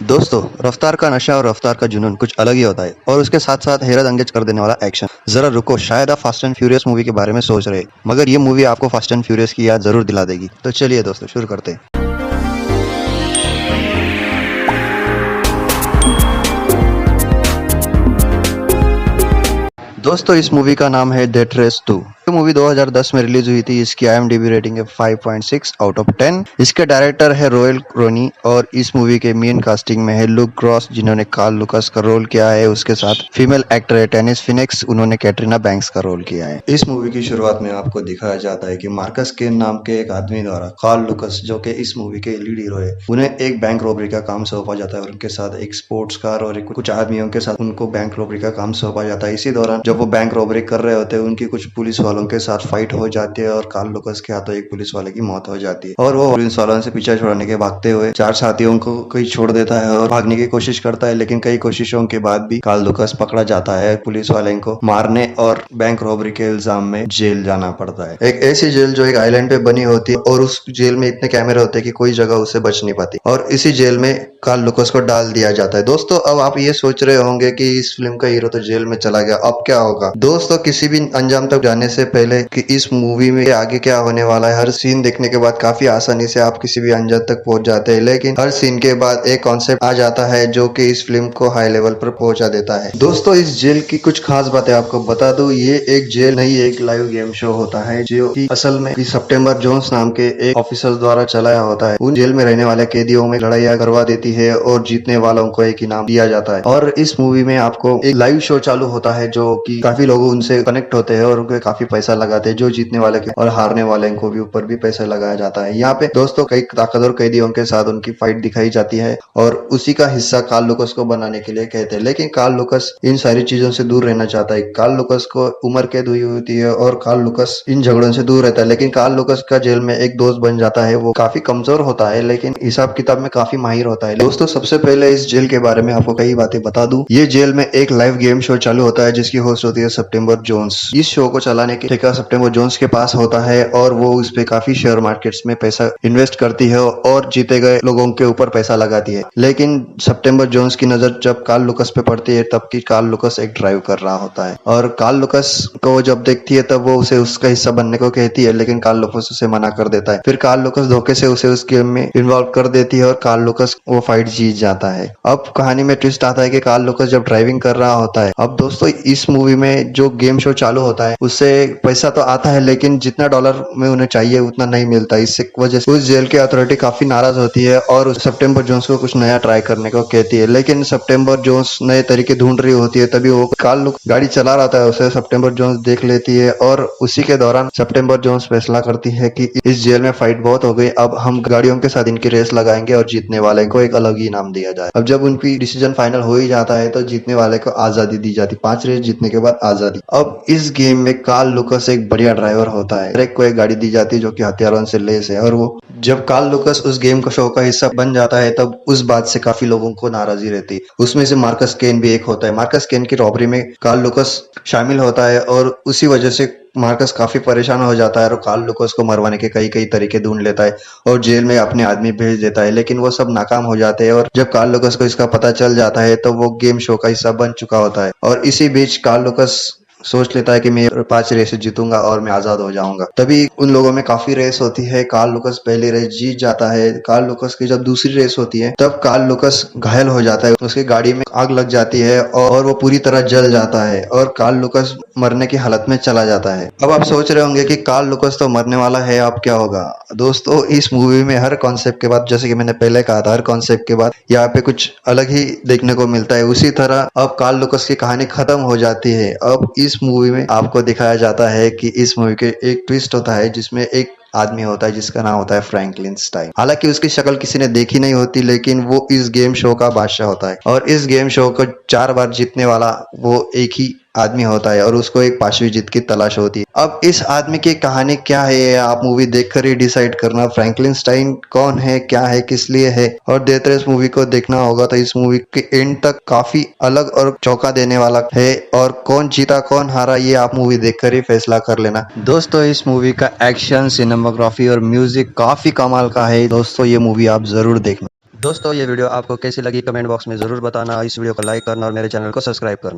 दोस्तों, रफ्तार का नशा और रफ्तार का जुनून कुछ अलग ही होता है और उसके साथ साथ हैरत अंगेज कर देने वाला एक्शन। जरा रुको, शायद आप फास्ट एंड फ्यूरियस मूवी के बारे में सोच रहे हैं, मगर ये मूवी आपको फास्ट एंड फ्यूरियस की याद जरूर दिला देगी। तो चलिए दोस्तों, शुरू करते हैं। दोस्तों, इस मूवी का नाम है डेथ रेस 2। ये मूवी 2010 में रिलीज हुई थी। इसकी IMDb रेटिंग है 5.6 आउट ऑफ 10। इसके डायरेक्टर है रोयल क्रोनी और इस मूवी के मेन कास्टिंग में है लुक ग्रॉस, जिन्होंने कार्ल लुकस का रोल किया है। उसके साथ फीमेल एक्टर है टेनिस फिनिक्स, उन्होंने कैटरीना बैंक्स का रोल किया है। इस मूवी की शुरुआत में आपको दिखाया जाता है कि मार्कस केन नाम के एक आदमी द्वारा कार्ल लुकस, जो कि इस मूवी के लीड हीरो है, उन्हें एक बैंक रॉबरी का काम सौंपा जाता है और उनके साथ एक स्पोर्ट्स कार और कुछ आदमियों के साथ उनको बैंक रॉबरी का काम सौंपा जाता है। इसी दौरान जब वो बैंक रॉबरी कर रहे होते हैं, उनकी कुछ पुलिस वालों के साथ फाइट हो जाती है और कार्ल लुकस के हाथों एक पुलिस वाले की मौत हो जाती है और वो पुलिस वालों से पीछा छुड़ाने के भागते हुए चार साथियों को कहीं छोड़ देता है और भागने की कोशिश करता है। लेकिन कई कोशिशों के बाद भी कार्ल लुकस पकड़ा जाता है। पुलिस वाले को मारने और बैंक रॉबरी के इल्जाम में जेल जाना पड़ता है। एक ऐसी जेल जो एक आइलैंड पे बनी होती है और उस जेल में इतने कैमरे होते हैं कि कोई जगह उसे बच नहीं पाती और इसी जेल में कार्ल लुकस को डाल दिया जाता है। दोस्तों, अब आप ये सोच रहे होंगे कि इस फिल्म का हीरो तो जेल में चला गया, अब क्या होगा? दोस्तों, किसी भी अंजाम तक जाने से पहले कि इस मूवी में आगे क्या होने वाला है, हर सीन देखने के बाद काफी आसानी से आप किसी भी अंजाम तक पहुंच जाते हैं। लेकिन हर सीन के बाद एक कॉन्सेप्ट आ जाता है जो कि इस फिल्म को हाई लेवल पर पहुंचा देता है। दोस्तों, इस जेल की कुछ खास बातें आपको बता दूं। ये एक जेल नहीं, एक लाइव गेम शो होता है जो कि असल में सेप्टेम्बर जोन्स नाम के एक ऑफिसर द्वारा चलाया होता है। उन जेल में रहने वाले कैदियों में लड़ाइयां करवा देती है और जीतने वालों को एक इनाम दिया जाता है। और इस मूवी में आपको एक लाइव शो चालू होता है जो कि काफी लोग उनसे कनेक्ट होते हैं और उनको काफी पैसा लगाते हैं। जो जीतने वाले के और हारने वाले को भी ऊपर भी पैसा लगाया जाता है। यहाँ पे दोस्तों कई ताकतवर कैदियों के साथ उनकी फाइट दिखाई जाती है और उसी का हिस्सा कार्ल लुकस को बनाने के लिए कहते हैं। लेकिन कार्ल लुकस इन सारी चीजों से दूर रहना चाहता है। कार्ल लुकस को उम्र कैद हुई होती है और कार्ल लुकस इन झगड़ों से दूर रहता है। लेकिन कार्ल लुकस का जेल में एक दोस्त बन जाता है। वो काफी कमजोर होता है लेकिन हिसाब किताब में काफी माहिर होता है। दोस्तों, सबसे पहले इस जेल के बारे में आपको कई बातें बता दूं। ये जेल में एक लाइव गेम शो चालू होता है जिसकी होस्ट होती है सेप्टेम्बर जोन्स। इस शो को चलाने के ठेका सेप्टेम्बर जोन्स के पास होता है और वो उस पे काफी शेयर मार्केट्स में पैसा इन्वेस्ट करती है और जीते गए लोगों के ऊपर पैसा लगाती है। लेकिन सेप्टेम्बर जोन्स की नजर जब कार्ल लुकस पे पड़ती है तब कि कार्ल लुकस एक ड्राइव कर रहा होता है और कार्ल लुकस को जब देखती है तब वो उसे उसका हिस्सा बनने को कहती है। लेकिन कार्ल लुकस उसे मना कर देता है। फिर कार्ल लुकस धोखे से उसे उस गेम में इन्वॉल्व कर देती है और कार्ल लुकस वो फाइट जीत जाता है। अब कहानी में ट्विस्ट आता है कि कार्ल लुकस जब ड्राइविंग कर रहा होता है। अब दोस्तों, इस मूवी में जो गेम शो चालू होता है उससे पैसा तो आता है लेकिन जितना डॉलर में उन्हें चाहिए उतना नहीं मिलता। इससे वजह से उस जेल की अथॉरिटी काफी नाराज होती है और सेप्टेम्बर जोन्स को कुछ नया ट्राई करने को कहती है। लेकिन सेप्टेम्बर जोन्स नए तरीके ढूंढ रही होती है। तभी वो कार्ल लुकस गाड़ी चला रहा था, उसे सेप्टेम्बर जोन्स देख लेती है और उसी के दौरान सेप्टेम्बर जोन्स फैसला करती है कि इस जेल में फाइट बहुत हो गई, अब हम गाड़ियों के साथ इनकी रेस लगाएंगे और जीतने वाले को एक अलग ही इनाम दिया जाए। अब जब उनकी डिसीजन फाइनल हो ही जाता है तो जीतने वाले को आजादी दी जाती, 5 रेस जीतने के बाद आजादी। अब इस गेम में कार्ल लुकस एक बढ़िया ड्राइवर होता है। हर एक को एक गाड़ी दी जाती है जो कि हथियारों से लेस है और वो जब कार्ल लुकस उस गेम का शो का हिस्सा बन जाता है तब उस बात से काफी लोगों को नाराजगी रहती है। उसमें से मार्कस केन भी एक होता है। मार्कस केन की रॉबरी में कार्ल लुकस शामिल होता है और उसी वजह से मार्कस काफी परेशान हो जाता है और कार्ल लुकस को मरवाने के कई तरीके ढूंढ लेता है और जेल में अपने आदमी भेज देता है। लेकिन वो सब नाकाम हो जाते हैं और जब कार्ल लुकस को इसका पता चल जाता है तो वो गेम शो का हिस्सा बन चुका होता है और इसी बीच कार्ल लुकस सोच लेता है कि मैं 5 रेस जीतूंगा और मैं आजाद हो जाऊंगा। तभी उन लोगों में काफी रेस होती है। कार्ल लुकस पहली रेस जीत जाता है। कार्ल लुकस की जब दूसरी रेस होती है तब कार्ल लुकस घायल हो जाता है। उसकी गाड़ी में आग लग जाती है और वो पूरी तरह जल जाता है और कार्ल लुकस मरने की हालत में चला जाता है। अब आप सोच रहे होंगे कि कार्ल लुकस तो मरने वाला है, अब क्या होगा? दोस्तों, इस मूवी में हर कॉन्सेप्ट के बाद, जैसे कि मैंने पहले कहा था, हर कॉन्सेप्ट के बाद यहाँ पे कुछ अलग ही देखने को मिलता है। उसी तरह अब कार्ल लुकस की कहानी खत्म हो जाती है। अब इस मूवी में आपको दिखाया जाता है कि इस मूवी के एक ट्विस्ट होता है जिसमें एक आदमी होता है जिसका नाम होता है फ्रैंकलिन स्टाइन। हालांकि उसकी शक्ल किसी ने देखी नहीं होती लेकिन वो इस गेम शो का बादशाह होता है और इस गेम शो को 4 बार जीतने वाला वो एक ही आदमी होता है और उसको एक 5वीं जीत की तलाश होती है। अब इस आदमी की कहानी क्या है आप मूवी देखकर ही डिसाइड करना। फ्रैंकलिन स्टाइन कौन है, क्या है, किस लिए है और डेथ रेस मूवी को देखना होगा तो इस मूवी के एंड तक काफी अलग और चौंका देने वाला है और कौन जीता कौन हारा ये आप मूवी देखकर ही फैसला कर लेना। दोस्तों, इस मूवी का एक्शन, सिनेमाग्राफी और म्यूजिक काफी कमाल का है। दोस्तों, ये मूवी आप जरूर देखना। दोस्तों ये वीडियो आपको कैसी लगी कमेंट बॉक्स में ज़रूर बताना। इस वीडियो को लाइक करना और मेरे चैनल को सब्सक्राइब करना।